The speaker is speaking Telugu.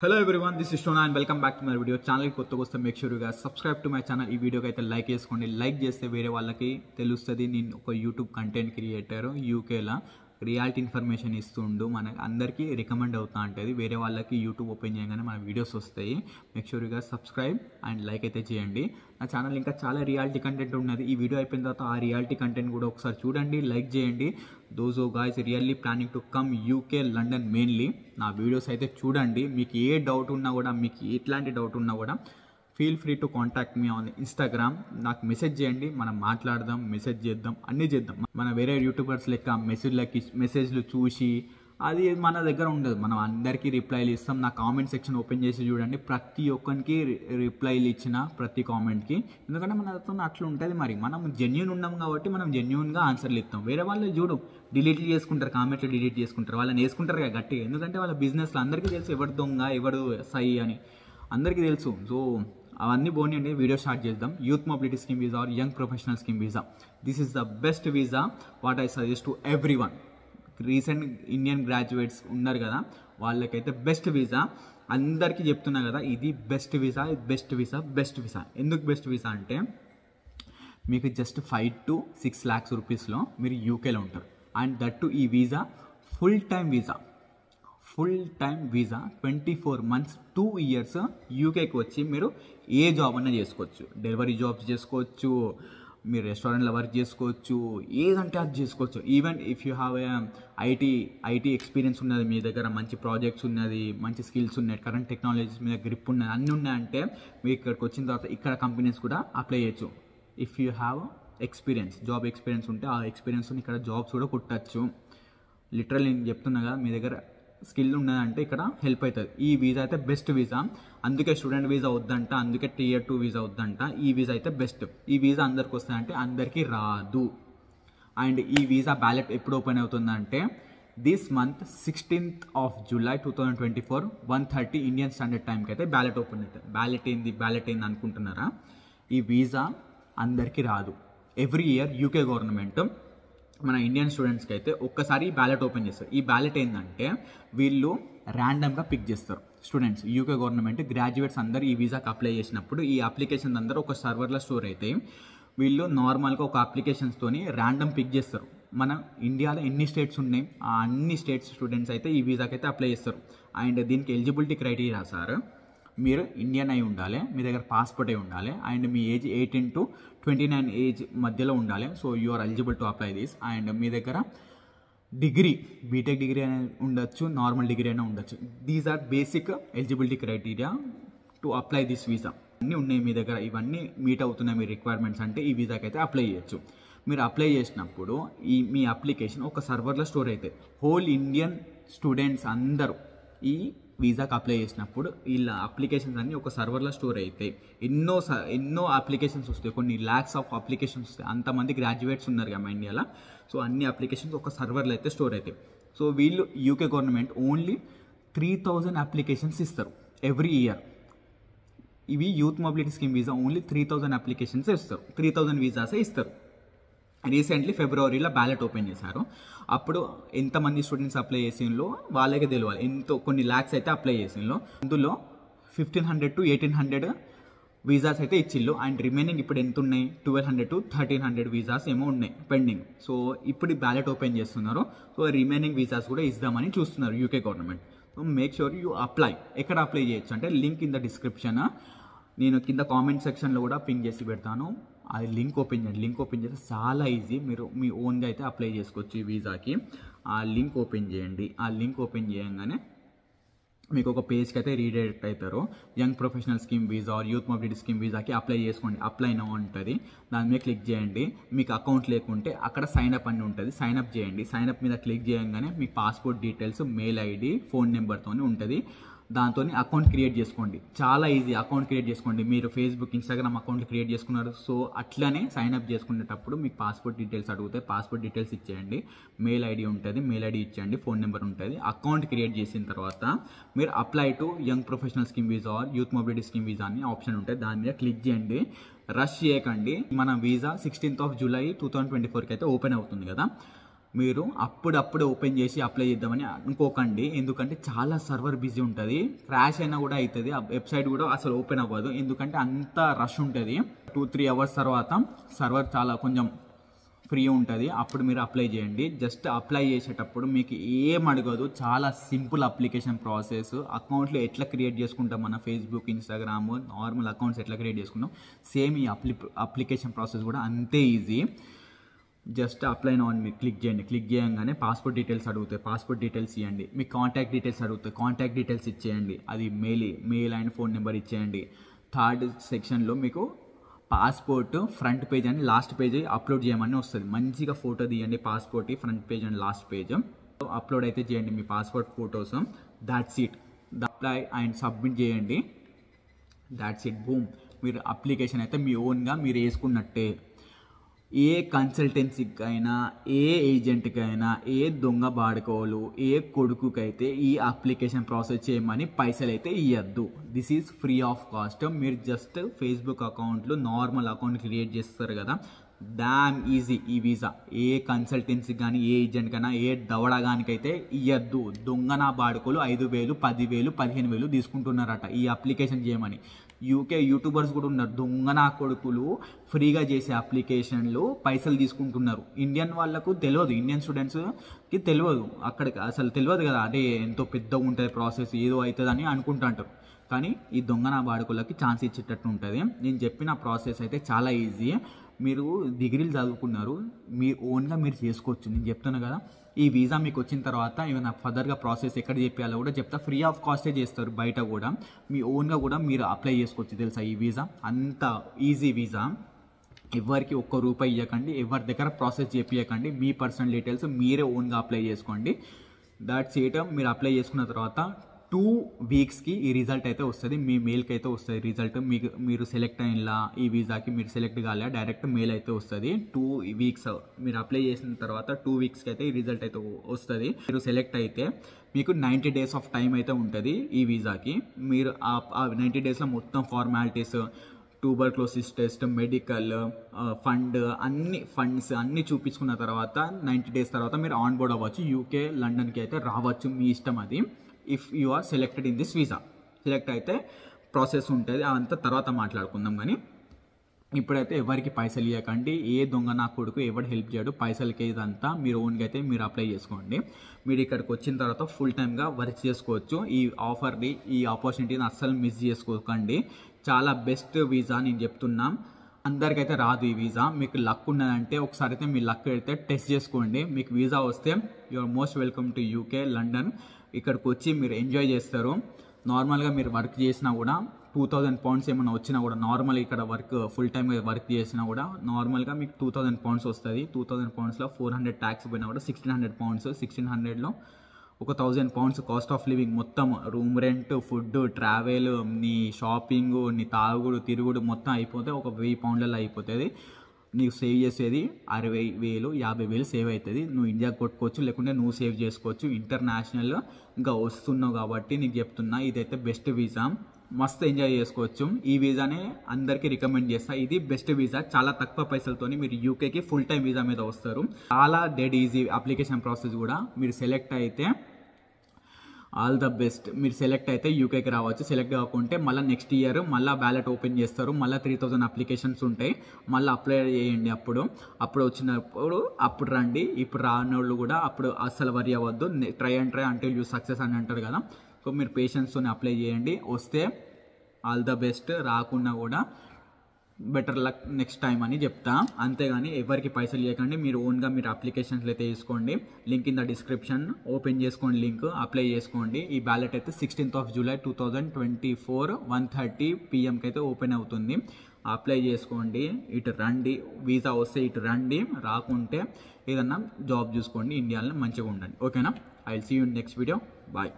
Hello everyone, this is Shona and welcome back to my video channel. కొత్తగా వస్తే make sure you guys subscribe to my channel. ఈ వీడియోకి అయితే లైక్ చేసుకోండి. లైక్ చేస్తే వేరే వాళ్ళకి తెలుస్తుంది నేను ఒక యూట్యూబ్ కంటెంట్ క్రియేటర్ యూకేలా రియాలిటీ ఇన్ఫర్మేషన్ ఇస్తుండు మన అందరికీ రికమెండ్ అవుతా ఉంటుంది. వేరే వాళ్ళకి యూట్యూబ్ ఓపెన్ చేయగానే మన వీడియోస్ వస్తాయి. Make sure you guys subscribe and like అయితే చేయండి. నా ఛానల్ ఇంకా చాలా రియాలిటీ కంటెంట్ ఉన్నది. ఈ వీడియో అయిపోయిన తర్వాత ఆ రియాలిటీ కంటెంట్ కూడా ఒకసారి చూడండి, లైక్ చేయండి. Those guys really planning to come UK London mainly నా వీడియోస్ అయితే చూడండి. మీకు ఏ డౌట్ ఉన్నా కూడా, మీకు ఎట్లాంటి డౌట్ ఉన్నా కూడా feel free to contact me on Instagram. నాకు మెసేజ్ చేయండి, మనం మాట్లాడదాం, మెసేజ్ చేద్దాం, అన్నీ చేద్దాం. మన వేరే యూట్యూబర్స్ లెక్క మెసేజ్లు చూసి అది మన దగ్గర ఉండదు. మనం అందరికీ రిప్లైలు ఇస్తాం. నా కామెంట్ సెక్షన్ ఓపెన్ చేసి చూడండి, ప్రతి ఒక్కరికి రిప్లైలు ఇచ్చిన ప్రతి కామెంట్కి. ఎందుకంటే మనతో అట్లా ఉంటుంది. మరి మనం జెన్యూన్ ఉన్నాం కాబట్టి మనం జెన్యూన్గా ఆన్సర్లు ఇస్తాం. వేరే వాళ్ళు చూడు డిలీట్లు చేసుకుంటారు, కామెంట్లు డిలీట్ చేసుకుంటారు, వాళ్ళని వేసుకుంటారు కదా గట్టిగా. ఎందుకంటే వాళ్ళ బిజినెస్లో అందరికీ తెలుసు ఎవరు దొంగ ఎవరు సై అని అందరికీ తెలుసు. సో అవన్నీ పోనీయండి, వీడియో స్టార్ట్ చేద్దాం. Youth mobility scheme visa or young professional scheme visa, this is the best visa what I suggest to everyone. Recent Indian graduates ఉన్నారు కదా, వాళ్ళకైతే బెస్ట్ వీసా. అందరికీ చెప్తున్నా కదా, ఇది best visa, best visa, best visa. ఎందుకు బెస్ట్ వీసా అంటే మీకు జస్ట్ 5 to 6 lakhs రూపీస్లో మీరు యూకేలో ఉంటారు. అండ్ దట్ టు ఈ visa full time visa. 24 months 2 years యూకేకి వచ్చి మీరు ఏ జాబ్ అన్నా చేసుకోవచ్చు. డెలివరీ జాబ్స్ చేసుకోవచ్చు, మీరు రెస్టారెంట్లో వర్క్ చేసుకోవచ్చు, ఏదంటే అది చేసుకోవచ్చు. Even if you have IT experience ఉన్నది, మీ దగ్గర మంచి ప్రాజెక్ట్స్ ఉన్నది, మంచి స్కిల్స్ ఉన్నాయి, కరెంట్ టెక్నాలజీస్ మీద గ్రిప్ ఉన్నది, అన్నీ ఉన్నాయంటే మీరు ఇక్కడికి వచ్చిన తర్వాత ఇక్కడ కంపెనీస్ కూడా అప్లై చేయొచ్చు. If you have job experience ఉంటే ఆ ఎక్స్పీరియన్స్ ఇక్కడ జాబ్స్ కూడా కుట్టచ్చు. లిటరల్ నేను చెప్తున్నా కదా, మీ దగ్గర స్కిల్ ఉన్నదంటే ఇక్కడ హెల్ప్ అవుతుంది. ఈ వీసా అయితే బెస్ట్ వీసా. అందుకే స్టూడెంట్ వీసా వద్దంట, అందుకే Tier 2 వీసా వద్దంట. ఈ వీసా అయితే బెస్ట్. ఈ వీసా అందరికి వస్తుందంటే అందరికీ రాదు. అండ్ ఈ వీసా బ్యాలెట్ ఎప్పుడు ఓపెన్ అవుతుందంటే this month 16th of July 2024 1:30 Indian standard టైంకి అయితే బ్యాలెట్ ఓపెన్ అవుతుంది. బ్యాలెట్ ఏంది అనుకుంటున్నారా? ఈ వీసా అందరికీ రాదు. ఎవ్రీ ఇయర్ యూకే గవర్నమెంట్ మన ఇండియన్ స్టూడెంట్స్కి అయితే ఒక్కసారి బ్యాలెట్ ఓపెన్ చేస్తారు. ఈ బ్యాలెట్ ఏంటంటే వీళ్ళు ర్యాండమ్గా పిక్ చేస్తారు. స్టూడెంట్స్ యూకే గవర్నమెంట్ గ్రాడ్యుయేట్స్ అందరూ ఈ వీసాకి అప్లై చేసినప్పుడు ఈ అప్లికేషన్ అందరూ ఒక సర్వర్లో స్టోర్ అవుతాయి. వీళ్ళు నార్మల్గా ఒక అప్లికేషన్స్తోని ర్యాండమ్ పిక్ చేస్తారు. మన ఇండియాలో ఎన్ని స్టేట్స్ ఉన్నాయి, ఆ అన్ని స్టేట్స్ స్టూడెంట్స్ అయితే ఈ వీసాకి అయితే అప్లై చేస్తారు. అండ్ దీనికి ఎలిజిబిలిటీ క్రైటీరియా సార్, మీరు ఇండియన్ అయి ఉండాలి, మీ దగ్గర పాస్పోర్ట్ అయి ఉండాలి, అండ్ మీ ఏజ్ 18 to 29 ఏజ్ మధ్యలో ఉండాలి. So you are eligible to apply this. And మీ దగ్గర డిగ్రీ, బీటెక్ డిగ్రీ అనేది ఉండొచ్చు, నార్మల్ డిగ్రీ అయినా ఉండొచ్చు. These are basic eligibility criteria to apply this visa. అన్నీ ఉన్నాయి మీ దగ్గర, ఇవన్నీ మీట్ అవుతున్నాయి మీ రిక్వైర్మెంట్స్ అంటే ఈ వీసాకి అయితే అప్లై చేయొచ్చు. మీరు అప్లై చేసినప్పుడు మీ అప్లికేషన్ ఒక సర్వర్లో స్టోర్ అవుతాయి. హోల్ ఇండియన్ స్టూడెంట్స్ అందరూ ఈ వీసాకి అప్లై చేసినప్పుడు వీళ్ళ అప్లికేషన్స్ అన్నీ ఒక సర్వర్లో స్టోర్ అవుతాయి. ఎన్నో అప్లికేషన్స్ వస్తాయి, కొన్ని lakhs ఆఫ్ అప్లికేషన్స్ వస్తాయి. అంతమంది గ్రాడ్యుయేట్స్ ఉన్నారు కదా మా ఇండియాలో. సో అన్ని అప్లికేషన్స్ ఒక సర్వర్లో అయితే స్టోర్ అవుతాయి. సో వీళ్ళు యూకే గవర్నమెంట్ ఓన్లీ 3000 అప్లికేషన్స్ ఇస్తారు ఎవ్రీ ఇయర్. ఇవి youth mobility scheme visa only 3000 applications ఇస్తారు, 3000 వీసాసే ఇస్తారు. రీసెంట్లీ ఫిబ్రవరిలో బ్యాలెట్ ఓపెన్ చేశారు. అప్పుడు ఎంతమంది స్టూడెంట్స్ అప్లై చేసిందో వాళ్ళకే తెలియాలి. కొన్ని lakhs అయితే అప్లై చేసిందో అందులో 1500 to 1800 వీసాస్ అయితే ఇచ్చిళ్ళు. అండ్ రిమైనింగ్ ఇప్పుడు ఎంత ఉన్నాయి, 1200 to 1300 వీసాస్ ఏమో ఉన్నాయి పెండింగ్. సో ఇప్పుడు బ్యాలెట్ ఓపెన్ చేస్తున్నారు. సో రిమైనింగ్ వీసాస్ కూడా ఇద్దామని చూస్తున్నారు UK government. So make sure you apply. ఎక్కడ అప్లై చేయొచ్చు అంటే లింక్ ఇన్ ద డిస్క్రిప్షన్, నేను కింద కామెంట్ సెక్షన్లో కూడా పింక్ చేసి పెడతాను. అది లింక్ ఓపెన్ చేయండి. లింక్ ఓపెన్ చేస్తే చాలా ఈజీ, మీరు మీ ఓన్గా అయితే అప్లై చేసుకోవచ్చు ఈ వీసాకి. ఆ లింక్ ఓపెన్ చేయండి. ఆ లింక్ ఓపెన్ చేయగానే మీకు ఒక పేజ్కి అయితే రీడైరెక్ట్ అవుతారు. Young professional scheme visa or youth mobility scheme వీసాకి అప్లై చేసుకోండి. అప్లై నౌ ఉంటుంది, దాని మీద క్లిక్ చేయండి. మీకు అకౌంట్ లేకుంటే అక్కడ సైన్అప్ అని ఉంటుంది, సైన్అప్ చేయండి. సైన్అప్ మీద క్లిక్ చేయగానే మీ passport details, mail ID, phone నెంబర్తో ఉంటుంది. దాంతో అకౌంట్ క్రియేట్ చేసుకోండి. చాలా ఈజీ, అకౌంట్ క్రియేట్ చేసుకోండి. మీరు ఫేస్బుక్, ఇన్స్టాగ్రామ్ అకౌంట్ క్రియేట్ చేసుకున్నారు. సో అట్లనే సైన్అప్ చేసుకునేటప్పుడు మీకు పాస్పోర్ట్ డీటెయిల్స్ అడిగితే పాస్పోర్ట్ డీటెయిల్స్ ఇచ్చేయండి. మెయిల్ ఐడి ఉంటుంది, మెయిల్ ఐడి ఇచ్చేయండి, ఫోన్ నెంబర్ ఉంటుంది. అకౌంట్ క్రియేట్ చేసిన తర్వాత మీరు apply to young professional scheme visa or youth mobility scheme visa అని ఆప్షన్ ఉంటుంది, దాని మీద క్లిక్ చేయండి. రష్ చేయకండి. మన వీసా 16th of July 2024కి అయితే ఓపెన్ అవుతుంది కదా. మీరు అప్పుడప్పుడు ఓపెన్ చేసి అప్లై చేద్దామని అనుకోకండి, ఎందుకంటే చాలా సర్వర్ బిజీ ఉంటుంది, క్రాష్ అయినా కూడా అవుతుంది, ఆ వెబ్సైట్ కూడా అసలు ఓపెన్ అవ్వదు, ఎందుకంటే అంత రష్ ఉంటుంది. 2-3 అవర్స్ తర్వాత సర్వర్ చాలా కొంచెం ఫ్రీ ఉంటుంది, అప్పుడు మీరు అప్లై చేయండి. జస్ట్ అప్లై చేసేటప్పుడు మీకు ఏం అడగదు, చాలా సింపుల్ అప్లికేషన్ ప్రాసెస్. అకౌంట్లో ఎట్లా క్రియేట్ చేసుకుంటాం, మన ఫేస్బుక్, ఇన్స్టాగ్రామ్ నార్మల్ అకౌంట్స్ ఎట్లా క్రియేట్ చేసుకుంటాం, సేమ్ ఈ అప్లికేషన్ ప్రాసెస్ కూడా అంతే ఈజీ. జస్ట్ అప్లై నౌ అని మీరు క్లిక్ చేయండి. క్లిక్ చేయగానే పాస్పోర్ట్ డీటెయిల్స్ అడుగుతాయి, పాస్పోర్ట్ డీటెయిల్స్ ఇవ్వండి. మీ కాంటాక్ట్ డీటెయిల్స్ అడుగుతాయి, కాంటాక్ట్ డీటెయిల్స్ ఇచ్చేయండి. అది మెయిల్ అండ్ ఫోన్ నెంబర్ ఇచ్చేయండి. థర్డ్ సెక్షన్లో మీకు పాస్పోర్ట్ ఫ్రంట్ పేజ్ అని లాస్ట్ పేజ్ అప్లోడ్ చేయమని వస్తుంది. మంచిగా ఫోటో తీయండి passport front page and last page upload అయితే చేయండి మీ passport photos. That's it. Apply and submit చేయండి. That's it, boom. మీరు అప్లికేషన్ అయితే మీ ఓన్గా మీరు వేసుకున్నట్టే. ఏ కన్సల్టెన్సీకి అయినా, ఏ ఏజెంట్కి అయినా, ఏ దొంగ బాడుకోలు, ఏ కొడుకుకైతే ఈ అప్లికేషన్ ప్రాసెస్ చేయమని పైసలు అయితే ఇవ్వద్దు. This is free of cost. మీరు జస్ట్ ఫేస్బుక్ అకౌంట్లో నార్మల్ అకౌంట్ క్రియేట్ చేస్తారు కదా, డామ్ ఈజీ ఈ వీసా. ఏ కన్సల్టెన్సీకి కానీ, ఏ ఏజెంట్ కన్నా, ఏ దవడగానికైతే ఇవ్వద్దు. దొంగ నా బాడుకోలు 5,000, 10,000, 15,000 తీసుకుంటున్నారట ఈ అప్లికేషన్ చేయమని. యూకే యూట్యూబర్స్ కూడా ఉన్నారు, దొంగ నా కొడుకులు ఫ్రీగా చేసే అప్లికేషన్లు పైసలు తీసుకుంటున్నారు. ఇండియన్ వాళ్ళకు తెలియదు, ఇండియన్ స్టూడెంట్స్కి తెలియదు, అక్కడికి అసలు తెలియదు కదా, అంటే ఎంతో పెద్దగా ఉంటుంది ప్రాసెస్, ఏదో అవుతుందని అనుకుంటుంటారు. కానీ ఈ దొంగ నా బాడుకులకి ఛాన్స్ ఇచ్చేటట్టు ఉంటుంది. నేను చెప్పిన ప్రాసెస్ అయితే చాలా ఈజీ. మీరు డిగ్రీలు చదువుకున్నారు, మీరు ఓన్గా మీరు చేసుకోవచ్చు. నేను చెప్తాను కదా, ఈ వీసా మీకు వచ్చిన తర్వాత ఏమైనా ఫర్దర్గా ప్రాసెస్ ఎక్కడ చెప్పాలో కూడా చెప్తా. ఫ్రీ ఆఫ్ కాస్టే చేస్తారు బయట కూడా. మీ ఓన్గా కూడా మీరు అప్లై చేసుకోవచ్చు తెలుసా ఈ వీసా. అంత ఈజీ వీసా. ఎవరికి ₹1 ఇవ్వకండి, ఎవరి దగ్గర ప్రాసెస్ చేపించకండి. మీ పర్సనల్ డీటెయిల్స్ మీరే ఓన్గా అప్లై చేసుకోండి. That's it. మీరు అప్లై చేసుకున్న తర్వాత 2 వీక్స్కి ఈ రిజల్ట్ అయితే వస్తుంది, మీ మెయిల్కి అయితే వస్తుంది రిజల్ట్. మీరు సెలెక్ట్ అయినలా ఈ వీసాకి మీరు సెలెక్ట్ కాలే, డైరెక్ట్ మెయిల్ అయితే వస్తుంది. 2 వీక్స్ మీరు అప్లై చేసిన తర్వాత 2 వీక్స్కి అయితే ఈ రిజల్ట్ అయితే వస్తుంది. మీరు సెలెక్ట్ అయితే మీకు 90 days ఆఫ్ టైం అయితే ఉంటుంది ఈ వీసాకి. మీరు ఆ 90 daysలో మొత్తం formalities, tuberculosis test, medical, funds అన్నీ చూపించుకున్న తర్వాత 90 days తర్వాత మీరు ఆన్ బోర్డ్ అవ్వచ్చు. యూకే, లండన్కి అయితే రావచ్చు, మీ ఇష్టం అది. If you are selected in this visa. Select అయితే ప్రాసెస్ ఉంటుంది, అదంతా తర్వాత మాట్లాడుకుందాం. కానీ ఇప్పుడైతే ఎవరికి పైసలు ఇవ్వకండి, ఏ దొంగ నా కొడుకు ఎవరు హెల్ప్ చేయడు, పైసలకి ఇదంతా మీరు ఓన్గా అయితే మీరు అప్లై చేసుకోండి. మీరు ఇక్కడికి వచ్చిన తర్వాత ఫుల్ టైమ్గా వర్క్ చేసుకోవచ్చు. ఈ ఆఫర్ని, ఈ ఆపర్చునిటీని అస్సలు మిస్ చేసుకోకండి. చాలా బెస్ట్ వీసా నేను చెప్తున్నా. అందరికైతే రాదు ఈ వీసా. మీకు లక్ ఉన్నదంటే ఒకసారి అయితే మీ లక్ అయితే టెస్ట్ చేసుకోండి. మీకు వీసా వస్తే you are most welcome to UK, London. ఇక్కడికి వచ్చి మీరు ఎంజాయ్ చేస్తారు. నార్మల్గా మీరు వర్క్ చేసినా కూడా £2,000 ఏమైనా వచ్చినా కూడా, నార్మల్ ఇక్కడ ఫుల్ టైమ్ వర్క్ చేసినా కూడా నార్మల్గా మీకు £2,000 వస్తుంది. £2,000లో 400 ట్యాక్స్ పోయినా కూడా £1,600. 1,600లో ఒక £1,000 కాస్ట్ ఆఫ్ లివింగ్, మొత్తం రూమ్ రెంట్, ఫుడ్, ట్రావెల్, నీ షాపింగ్, నీ తాగుడు, తిరుగుడు మొత్తం అయిపోతే ఒక £1,000 అయిపోతుంది. నీకు సేవ్ చేసేది 60,000, 50,000 సేవ్ అవుతుంది. నువ్వు ఇండియాకి కొట్టుకోవచ్చు, లేకుంటే నువ్వు సేవ్ చేసుకోవచ్చు. ఇంటర్నేషనల్ ఇంకా వస్తున్నావు కాబట్టి నీకు చెప్తున్నా, ఇదైతే బెస్ట్ వీసా. మస్తు ఎంజాయ్ చేసుకోవచ్చు. ఈ వీసానే అందరికీ రికమెండ్ చేస్తా. ఇది బెస్ట్ వీసా. చాలా తక్కువ పైసలతోని మీరు యూకేకి ఫుల్ టైం వీసా మీద వస్తారు. చాలా డెడ్ ఈజీ అప్లికేషన్ ప్రాసెస్ కూడా. మీరు సెలెక్ట్ అయితే ఆల్ ద బెస్ట్. మీరు సెలెక్ట్ అయితే యూకేకి రావచ్చు. సెలెక్ట్ కాకుంటే మళ్ళీ నెక్స్ట్ ఇయర్ మళ్ళీ బ్యాలెట్ ఓపెన్ చేస్తారు. మళ్ళీ 3,000 అప్లికేషన్స్ ఉంటాయి. మళ్ళీ అప్లై చేయండి. అప్పుడు వచ్చినప్పుడు అప్పుడు రండి. ఇప్పుడు రానోళ్ళు కూడా అప్పుడు అస్సలు వరి అవ్వద్దు. ట్రై అంటిల్ యూ సక్సెస్ అని అంటారు కదా. సో మీరు పేషెన్స్తోనే అప్లై చేయండి. వస్తే ఆల్ ద బెస్ట్, రాకుండా కూడా బెటర్ లక్ నెక్స్ట్ టైం అని చెప్తా. అంతేగాని ఎవరికి పైసలు ఇవ్వకండి. మీరు ఓన్గా మీరు అప్లికేషన్స్లో అయితే వేసుకోండి. Link in the description. Open చేసుకోండి లింక్, అప్లై చేసుకోండి. ఈ బ్యాలెట్ అయితే 16th July 2024 1:30 PM అయితే ఓపెన్ అవుతుంది. అప్లై చేసుకోండి. ఇటు రండి. వీసా వస్తే ఇటు రండి, రాకుంటే ఏదన్నా జాబ్ చూసుకోండి. ఇండియాలో మంచిగా ఉండండి. ఓకేనా? I will see you in next video. Bye.